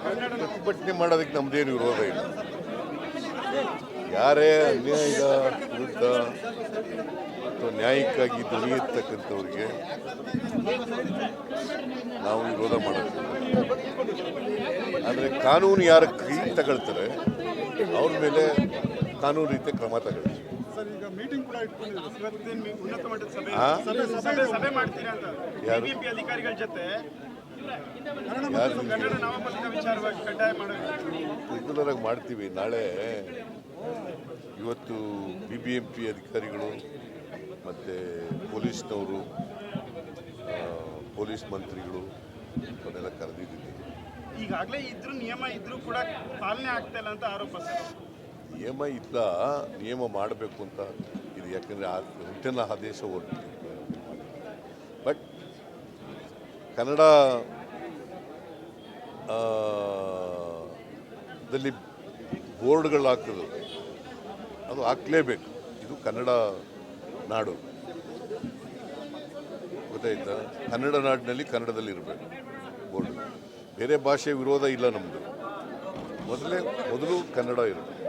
ಪ್ರತಿಭಟನೆ ಮಾಡೋದಕ್ಕೆ ನಮ್ಮದೇನು ವಿರೋಧ ಇಲ್ಲ. ಯಾರೇ ಅನ್ಯಾಯದ ವಿರುದ್ಧ ಅಥವಾ ನ್ಯಾಯಕ್ಕಾಗಿ ಧ್ವನಿಯತಕ್ಕಂಥವ್ರಿಗೆ ನಾವು ವಿರೋಧ ಮಾಡೋಕ್ಕಿಲ್ಲ. ಆದರೆ ಕಾನೂನು ಯಾರ ಕೈ ತಗೊಳ್ತಾರೆ ಅವ್ರ ಮೇಲೆ ಕಾನೂನು ರೀತಿಯ ಕ್ರಮ ತಗೊಳ್ತೀವಿ. ರೆಗ್ಯುಲರ್ ಆಗಿ ಮಾಡ್ತೀವಿ. ನಾಳೆ ಇವತ್ತು BBMP ಅಧಿಕಾರಿಗಳು ಮತ್ತು ಪೊಲೀಸ್ನವರು, ಪೊಲೀಸ್ ಮಂತ್ರಿಗಳು ಅವನ್ನೆಲ್ಲ ಕರೆದಿದ್ದೀವಿ. ಈಗಾಗಲೇ ಇದ್ರೂ ನಿಯಮ ಇದ್ರೂ ಕೂಡ ಪಾಲನೆ ಆಗ್ತಾ ಇಲ್ಲ ಅಂತ ಆರೋಪ ಸರ್. ನಿಯಮ ಇಲ್ಲ, ನಿಯಮ ಮಾಡಬೇಕು ಅಂತ ಇದು. ಯಾಕಂದರೆ ರಿಟರ್ನ್ ಆದೇಶ ಹೊರಟಿದೆ. ಬಟ್ ಕನ್ನಡ ದಲ್ಲಿ ಬೋರ್ಡ್ಗಳು ಹಾಕೋದು ಅದು ಹಾಕಲೇಬೇಕು. ಇದು ಕನ್ನಡ ನಾಡು, ಗೊತ್ತಾಯ್ತಾ? ಕನ್ನಡ ನಾಡಿನಲ್ಲಿ ಕನ್ನಡದಲ್ಲಿ ಇರಬೇಕು ಬೋರ್ಡ್. ಬೇರೆ ಭಾಷೆ ವಿರೋಧ ಇಲ್ಲ ನಮ್ಮದು. ಮೊದಲು ಕನ್ನಡ ಇರಬೇಕು.